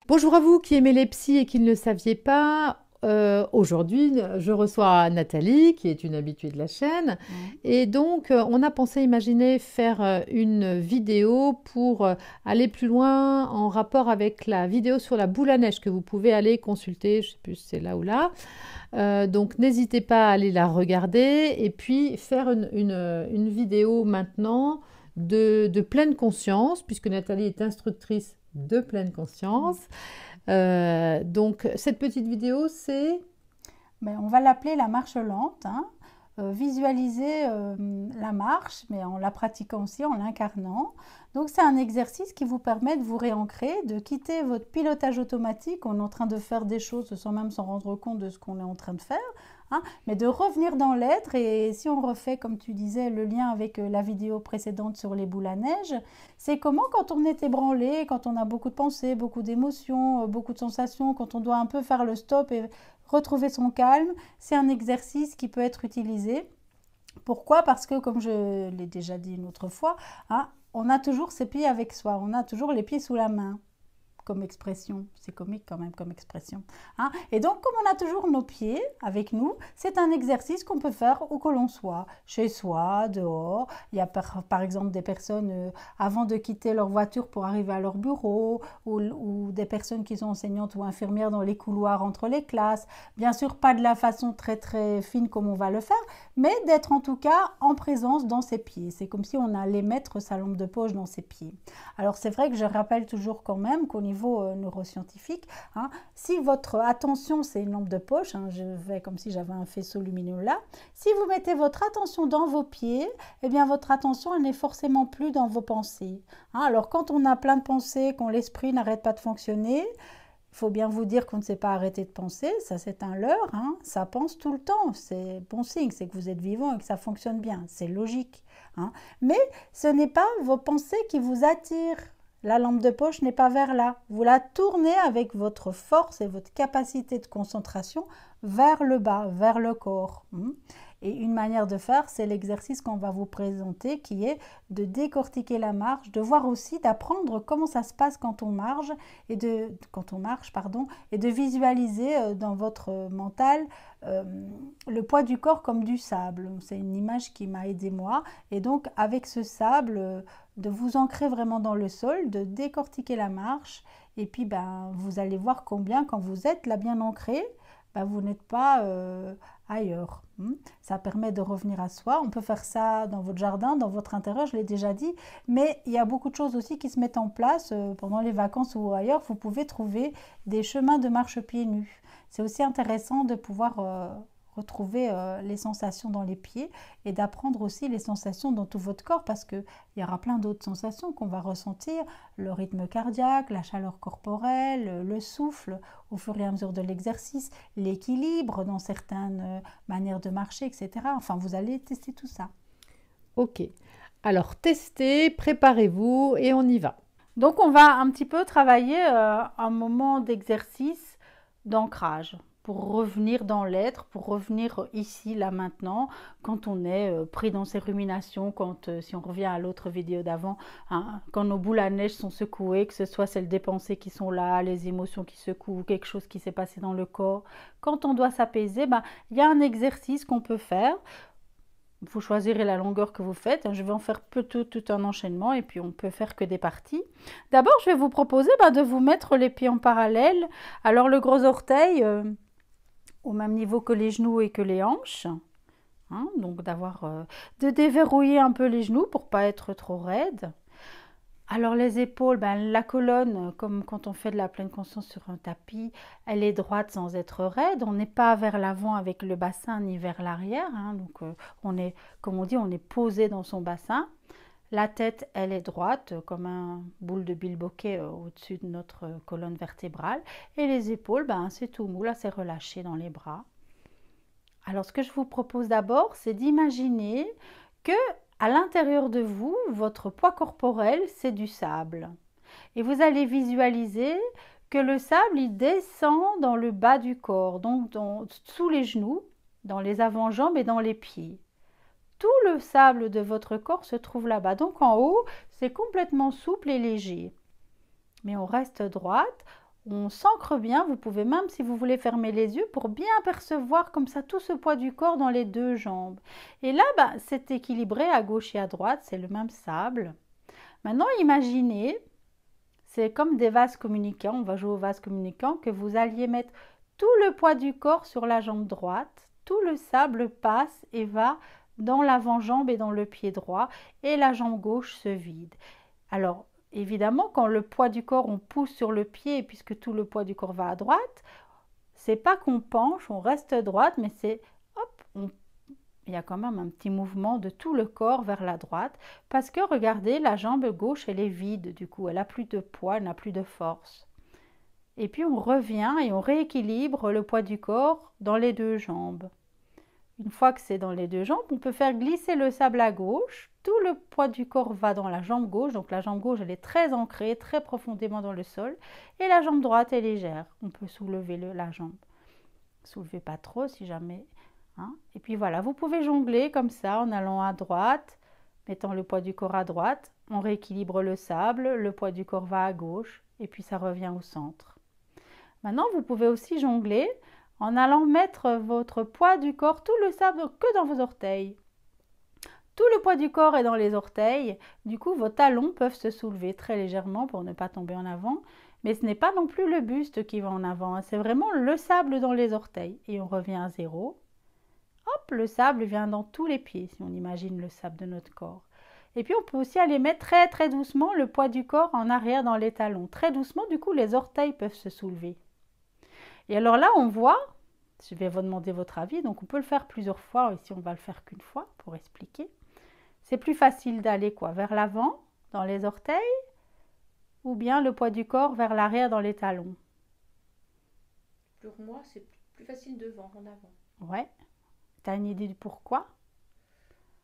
Bonjour à vous qui aimez les psys et qui ne le saviez pas. Aujourd'hui, je reçois Nathalie, qui est une habituée de la chaîne. Mhm. Et donc, on a pensé imaginer faire une vidéo pour aller plus loin en rapport avec la vidéo sur la boule à neige que vous pouvez aller consulter. Je ne sais plus si c'est là ou là. Donc, n'hésitez pas à aller la regarder et puis faire une vidéo maintenant de pleine conscience, puisque Nathalie est instructrice de pleine conscience. Donc, cette petite vidéo, c'est... Mais on va l'appeler la marche lente, hein. Visualiser la marche, mais en la pratiquant aussi, en l'incarnant. Donc c'est un exercice qui vous permet de vous réancrer, de quitter votre pilotage automatique. On est en train de faire des choses sans même s'en rendre compte de ce qu'on est en train de faire, hein, mais de revenir dans l'être. Et si on refait, comme tu disais, le lien avec la vidéo précédente sur les boules à neige, c'est comment quand on est ébranlé, quand on a beaucoup de pensées, beaucoup d'émotions, beaucoup de sensations, quand on doit un peu faire le stop et retrouver son calme, c'est un exercice qui peut être utilisé. Pourquoi? Parce que, comme je l'ai déjà dit une autre fois, hein, on a toujours ses pieds avec soi, on a toujours les pieds sous la main comme expression. C'est comique quand même comme expression, hein. Et donc, comme on a toujours nos pieds avec nous, c'est un exercice qu'on peut faire où que l'on soit, chez soi, dehors. Il y a par exemple des personnes, avant de quitter leur voiture pour arriver à leur bureau, ou des personnes qui sont enseignantes ou infirmières dans les couloirs entre les classes. Bien sûr, pas de la façon très très fine comme on va le faire, mais d'être en tout cas en présence dans ses pieds. C'est comme si on allait mettre sa lampe de poche dans ses pieds. Alors c'est vrai que je rappelle toujours quand même qu'au niveau neuroscientifique, hein, si votre attention, c'est une lampe de poche, hein, je fais comme si j'avais un faisceau lumineux là, si vous mettez votre attention dans vos pieds, eh bien votre attention, elle n'est forcément plus dans vos pensées, hein. Alors quand on a plein de pensées, quand l'esprit n'arrête pas de fonctionner, il faut bien vous dire qu'on ne sait pas arrêter de penser, ça c'est un leurre, hein, ça pense tout le temps, c'est bon signe, c'est que vous êtes vivant et que ça fonctionne bien, c'est logique, hein. Mais ce n'est pas vos pensées qui vous attirent. La lampe de poche n'est pas vers là. Vous la tournez avec votre force et votre capacité de concentration vers le bas, vers le corps. Et une manière de faire, c'est l'exercice qu'on va vous présenter qui est de décortiquer la marche, de voir aussi, d'apprendre comment ça se passe quand on marche et de visualiser dans votre mental le poids du corps comme du sable. C'est une image qui m'a aidé moi. Et donc avec ce sable, de vous ancrer vraiment dans le sol, de décortiquer la marche. Et puis vous allez voir combien quand vous êtes là bien ancré, vous n'êtes pas ailleurs. Ça permet de revenir à soi. On peut faire ça dans votre jardin, dans votre intérieur, je l'ai déjà dit. Mais il y a beaucoup de choses aussi qui se mettent en place pendant les vacances ou ailleurs. Vous pouvez trouver des chemins de marche pieds nus. C'est aussi intéressant de pouvoir retrouver les sensations dans les pieds et d'apprendre aussi les sensations dans tout votre corps parce qu'il y aura plein d'autres sensations qu'on va ressentir, le rythme cardiaque, la chaleur corporelle, le souffle au fur et à mesure de l'exercice, l'équilibre dans certaines manières de marcher, etc. Enfin, vous allez tester tout ça. Ok. Alors, testez, préparez-vous et on y va. Donc, on va un petit peu travailler un moment d'exercice d'ancrage pour revenir dans l'être, pour revenir ici, là, maintenant, quand on est pris dans ses ruminations, quand, si on revient à l'autre vidéo d'avant, hein, quand nos boules à neige sont secouées, que ce soit celles des pensées qui sont là, les émotions qui secouent, quelque chose qui s'est passé dans le corps, quand on doit s'apaiser, il y a un exercice qu'on peut faire. Vous choisirez la longueur que vous faites. Je vais en faire tout un enchaînement et puis on peut faire que des parties. D'abord, je vais vous proposer de vous mettre les pieds en parallèle. Alors, le gros orteil au même niveau que les genoux et que les hanches. Hein, donc, de déverrouiller un peu les genoux pour pas être trop raide. Alors les épaules, la colonne, comme quand on fait de la pleine conscience sur un tapis, elle est droite sans être raide. On n'est pas vers l'avant avec le bassin ni vers l'arrière. Hein, donc on est, comme on dit, on est posé dans son bassin. La tête, elle est droite, comme un boule de bilboquet au-dessus de notre colonne vertébrale. Et les épaules, c'est tout mou, là c'est relâché dans les bras. Alors ce que je vous propose d'abord, c'est d'imaginer que à l'intérieur de vous, votre poids corporel, c'est du sable. Et vous allez visualiser que le sable, il descend dans le bas du corps, donc sous les genoux, dans les avant-jambes et dans les pieds. Tout le sable de votre corps se trouve là-bas. Donc en haut, c'est complètement souple et léger. Mais on reste droite, on s'ancre bien. Vous pouvez même, si vous voulez, fermer les yeux pour bien percevoir comme ça tout ce poids du corps dans les deux jambes. Et là, c'est équilibré à gauche et à droite, c'est le même sable. Maintenant, imaginez, c'est comme des vases communicants, on va jouer aux vases communicants, que vous alliez mettre tout le poids du corps sur la jambe droite, tout le sable passe et va dans l'avant-jambe et dans le pied droit, et la jambe gauche se vide. Alors, évidemment, quand le poids du corps, on pousse sur le pied, puisque tout le poids du corps va à droite, c'est pas qu'on penche, on reste droite, mais c'est hop, il y a quand même un petit mouvement de tout le corps vers la droite, parce que regardez, la jambe gauche, elle est vide, du coup, elle n'a plus de poids, elle n'a plus de force. Et puis on revient et on rééquilibre le poids du corps dans les deux jambes. Une fois que c'est dans les deux jambes, on peut faire glisser le sable à gauche. Tout le poids du corps va dans la jambe gauche. Donc la jambe gauche, elle est très ancrée, très profondément dans le sol. Et la jambe droite est légère. On peut soulever la jambe. Soulevez pas trop si jamais. Hein. Et puis voilà, vous pouvez jongler comme ça en allant à droite, mettant le poids du corps à droite. On rééquilibre le sable, le poids du corps va à gauche. Et puis ça revient au centre. Maintenant, vous pouvez aussi jongler en allant mettre votre poids du corps, tout le sable que dans vos orteils. Tout le poids du corps est dans les orteils. Du coup, vos talons peuvent se soulever très légèrement pour ne pas tomber en avant. Mais ce n'est pas non plus le buste qui va en avant. C'est vraiment le sable dans les orteils. Et on revient à zéro. Hop, le sable vient dans tous les pieds, si on imagine le sable de notre corps. Et puis, on peut aussi aller mettre très très doucement le poids du corps en arrière dans les talons. Très doucement, du coup, les orteils peuvent se soulever. Et alors là, on voit, je vais vous demander votre avis, donc on peut le faire plusieurs fois, ici on va le faire qu'une fois pour expliquer. C'est plus facile d'aller quoi, vers l'avant, dans les orteils, ou bien le poids du corps vers l'arrière dans les talons? Pour moi, c'est plus facile devant, en avant. Ouais. Tu as une idée du pourquoi?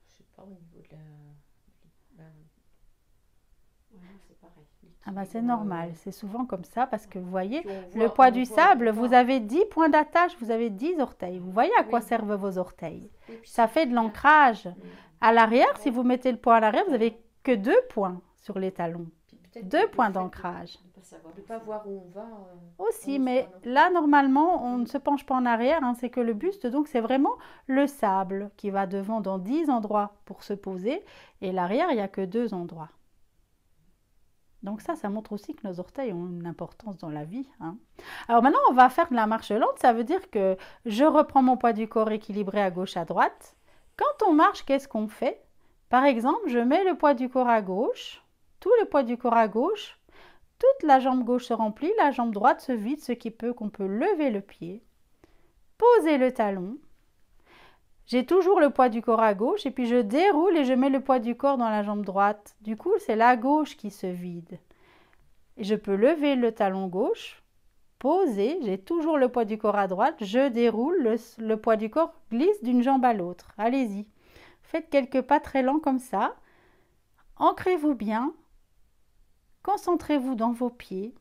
Je sais pas, au niveau de la... Ouais, c'est pareil. Ah c'est normal, c'est souvent comme ça parce que vous voyez, voit, le poids du sable, vous avez 10 points d'attache, vous avez 10 orteils. Vous voyez à quoi servent vos orteils? Ça fait de l'ancrage. À l'arrière, si vous mettez le poids à l'arrière, vous n'avez que 2 points sur les talons. 2 points d'ancrage. De ne pas voir où on va. Aussi, mais là, normalement, on ne se penche pas en arrière, hein, c'est que le buste, donc c'est vraiment le sable qui va devant dans 10 endroits pour se poser. Et l'arrière, il n'y a que 2 endroits. Donc ça montre aussi que nos orteils ont une importance dans la vie. Hein. Alors maintenant, on va faire de la marche lente. Ça veut dire que je reprends mon poids du corps équilibré à gauche, à droite. Quand on marche, qu'est-ce qu'on fait? Par exemple, je mets le poids du corps à gauche, tout le poids du corps à gauche, toute la jambe gauche se remplit, la jambe droite se vide, ce qui peut qu'on peut lever le pied, poser le talon. J'ai toujours le poids du corps à gauche et puis je déroule et je mets le poids du corps dans la jambe droite. Du coup, c'est la gauche qui se vide. Et je peux lever le talon gauche, poser, j'ai toujours le poids du corps à droite, je déroule, le poids du corps glisse d'une jambe à l'autre. Allez-y. Faites quelques pas très lents comme ça. Ancrez-vous bien. Concentrez-vous dans vos pieds.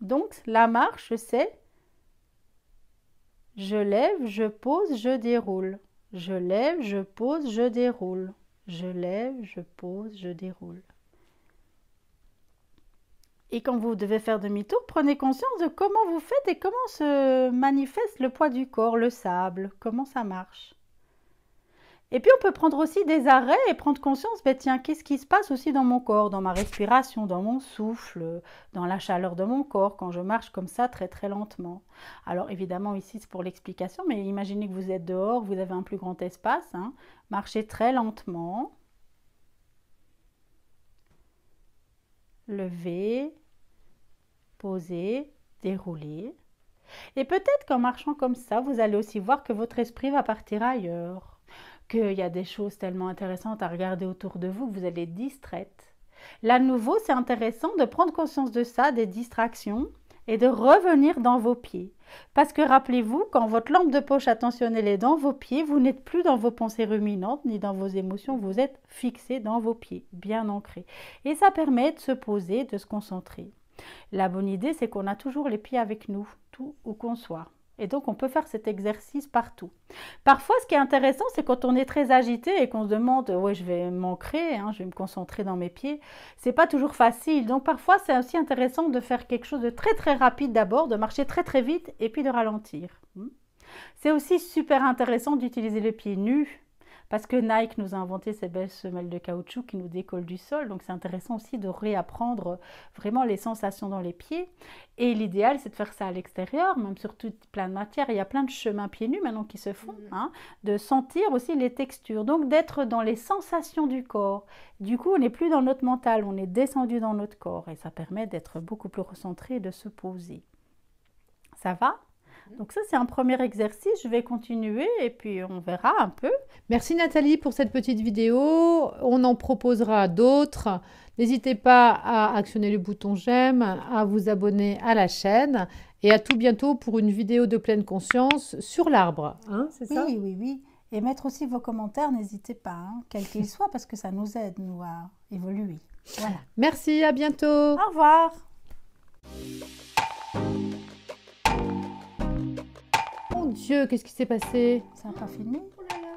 Donc, la marche, c'est je lève, je pose, je déroule. Je lève, je pose, je déroule. Je lève, je pose, je déroule. Et quand vous devez faire demi-tour, prenez conscience de comment vous faites et comment se manifeste le poids du corps, le sable, comment ça marche. Et puis on peut prendre aussi des arrêts et prendre conscience, ben tiens, qu'est-ce qui se passe aussi dans mon corps, dans ma respiration, dans mon souffle, dans la chaleur de mon corps, quand je marche comme ça très très lentement. Alors évidemment ici c'est pour l'explication, mais imaginez que vous êtes dehors, vous avez un plus grand espace, hein. Marchez très lentement. Levez, posez, déroulez. Et peut-être qu'en marchant comme ça, vous allez aussi voir que votre esprit va partir ailleurs. Qu'il y a des choses tellement intéressantes à regarder autour de vous que vous allez être distraite. Là, de nouveau, c'est intéressant de prendre conscience de ça, des distractions, et de revenir dans vos pieds. Parce que rappelez-vous, quand votre lampe de poche attentionnelle est dans vos pieds, vous n'êtes plus dans vos pensées ruminantes, ni dans vos émotions, vous êtes fixé dans vos pieds, bien ancré. Et ça permet de se poser, de se concentrer. La bonne idée, c'est qu'on a toujours les pieds avec nous, tout où qu'on soit. Et donc, on peut faire cet exercice partout. Parfois, ce qui est intéressant, c'est quand on est très agité et qu'on se demande, ouais, je vais m'ancrer, hein, je vais me concentrer dans mes pieds. C'est pas toujours facile. Donc, parfois, c'est aussi intéressant de faire quelque chose de très, très rapide d'abord, de marcher très, très vite et puis de ralentir. C'est aussi super intéressant d'utiliser les pieds nus. Parce que Nike nous a inventé ces belles semelles de caoutchouc qui nous décollent du sol. Donc, c'est intéressant aussi de réapprendre vraiment les sensations dans les pieds. Et l'idéal, c'est de faire ça à l'extérieur, même sur plein de matières. Il y a plein de chemins pieds nus maintenant qui se font. Hein, de sentir aussi les textures. Donc, d'être dans les sensations du corps. Du coup, on n'est plus dans notre mental, on est descendu dans notre corps. Et ça permet d'être beaucoup plus recentré et de se poser. Ça va ? Donc ça, c'est un premier exercice. Je vais continuer et puis on verra un peu. Merci Nathalie pour cette petite vidéo. On en proposera d'autres. N'hésitez pas à actionner le bouton j'aime, à vous abonner à la chaîne et à tout bientôt pour une vidéo de pleine conscience sur l'arbre. Hein, c'est ça ? Oui, oui, oui. Et mettre aussi vos commentaires, n'hésitez pas, hein, quels qu'ils soient, parce que ça nous aide, nous, à évoluer. Voilà. Merci, à bientôt. Au revoir. Mon Dieu, qu'est-ce qui s'est passé? Ça n'a pas filmé?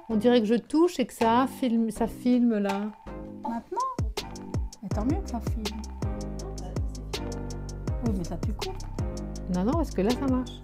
On dirait que je touche et que ça filme là. Maintenant? Mais tant mieux que ça filme. Oui, mais ça tu coupes. Non, non, parce que là ça marche.